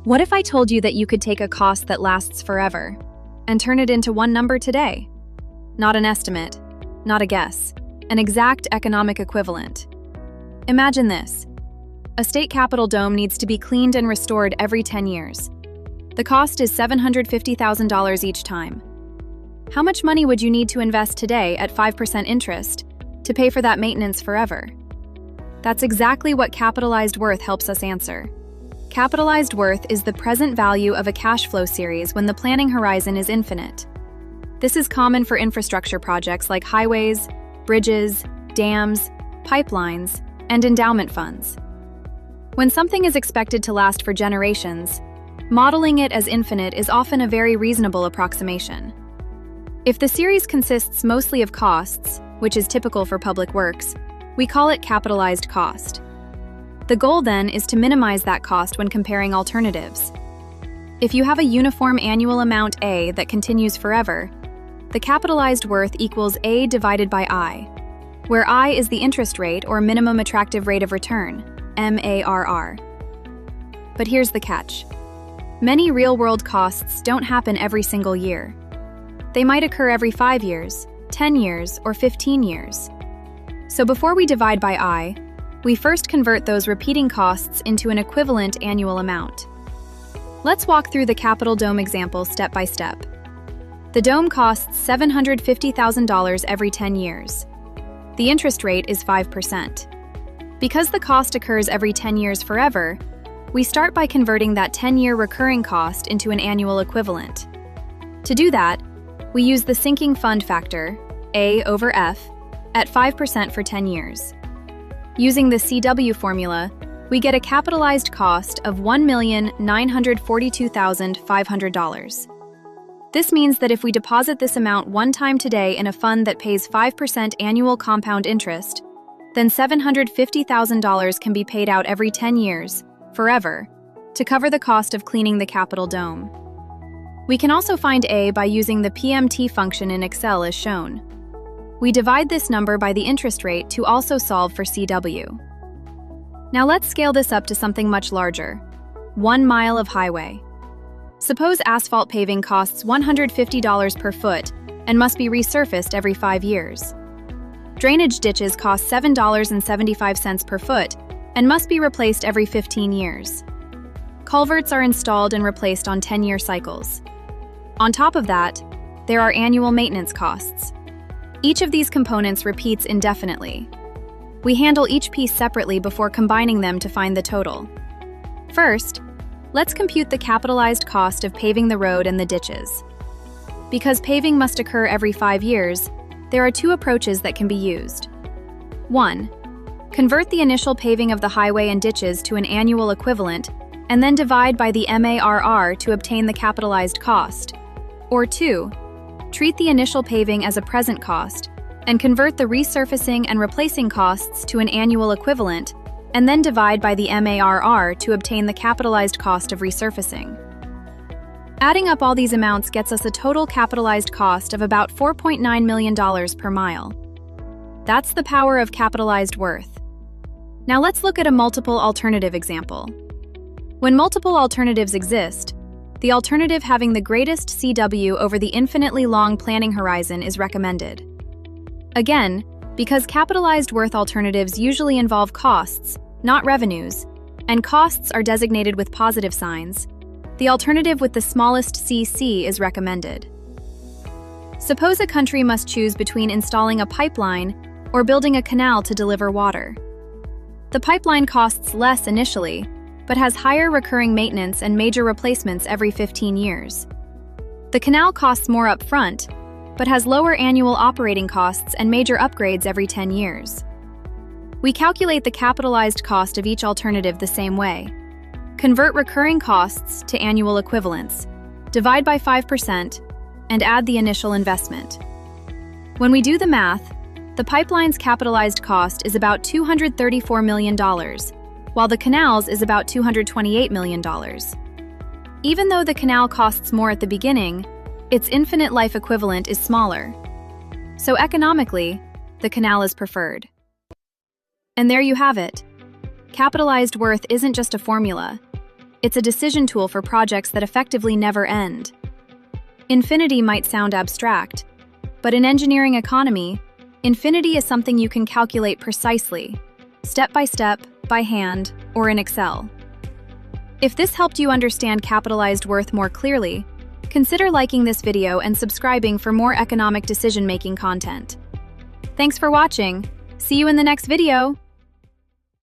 What if I told you that you could take a cost that lasts forever and turn it into one number today? Not an estimate, not a guess, an exact economic equivalent. Imagine this. A state capitol dome needs to be cleaned and restored every 10 years. The cost is $750,000 each time. How much money would you need to invest today at 5% interest to pay for that maintenance forever? That's exactly what capitalized worth helps us answer. Capitalized worth is the present value of a cash flow series when the planning horizon is infinite. This is common for infrastructure projects like highways, bridges, dams, pipelines, and endowment funds. When something is expected to last for generations, modeling it as infinite is often a very reasonable approximation. If the series consists mostly of costs, which is typical for public works, we call it capitalized cost. The goal then is to minimize that cost when comparing alternatives. If you have a uniform annual amount A that continues forever, the capitalized worth equals A divided by I, where I is the interest rate or minimum attractive rate of return, MARR. But here's the catch. Many real-world costs don't happen every single year. They might occur every 5 years, 10 years, or 15 years. So before we divide by I, we first convert those repeating costs into an equivalent annual amount. Let's walk through the Capitol Dome example step by step. The dome costs $750,000 every 10 years. The interest rate is 5%. Because the cost occurs every 10 years forever, we start by converting that 10-year recurring cost into an annual equivalent. To do that, we use the sinking fund factor, A over F, at 5% for 10 years. Using the CW formula, we get a capitalized cost of $1,942,500. This means that if we deposit this amount one time today in a fund that pays 5% annual compound interest, then $750,000 can be paid out every 10 years, forever, to cover the cost of cleaning the Capitol Dome. We can also find A by using the PMT function in Excel as shown. We divide this number by the interest rate to also solve for CW. Now let's scale this up to something much larger. 1 mile of highway. Suppose asphalt paving costs $150 per foot and must be resurfaced every 5 years. Drainage ditches cost $7.75 per foot and must be replaced every 15 years. Culverts are installed and replaced on 10-year cycles. On top of that, there are annual maintenance costs. Each of these components repeats indefinitely. We handle each piece separately before combining them to find the total. First, let's compute the capitalized cost of paving the road and the ditches. Because paving must occur every 5 years, there are 2 approaches that can be used. 1. Convert the initial paving of the highway and ditches to an annual equivalent, and then divide by the MARR to obtain the capitalized cost. Or 2. Treat the initial paving as a present cost, and convert the resurfacing and replacing costs to an annual equivalent, and then divide by the MARR to obtain the capitalized cost of resurfacing. Adding up all these amounts gets us a total capitalized cost of about $4.9 million per mile. That's the power of capitalized worth. Now let's look at a multiple alternative example. When multiple alternatives exist, the alternative having the greatest CW over the infinitely long planning horizon is recommended. Again, because capitalized worth alternatives usually involve costs, not revenues, and costs are designated with positive signs, the alternative with the smallest CC is recommended. Suppose a country must choose between installing a pipeline or building a canal to deliver water. The pipeline costs less initially, but has higher recurring maintenance and major replacements every 15 years. The canal costs more upfront, but has lower annual operating costs and major upgrades every 10 years. We calculate the capitalized cost of each alternative the same way. Convert recurring costs to annual equivalents, divide by 5%, and add the initial investment. When we do the math, the pipeline's capitalized cost is about $234 million, while the canal's is about $228 million. Even though the canal costs more at the beginning, its infinite life equivalent is smaller. So economically, the canal is preferred. And there you have it. Capitalized worth isn't just a formula. It's a decision tool for projects that effectively never end. Infinity might sound abstract, but in engineering economy, infinity is something you can calculate precisely, step by step, by hand, or in Excel. If this helped you understand capitalized worth more clearly, consider liking this video and subscribing for more economic decision-making content. Thanks for watching. See you in the next video.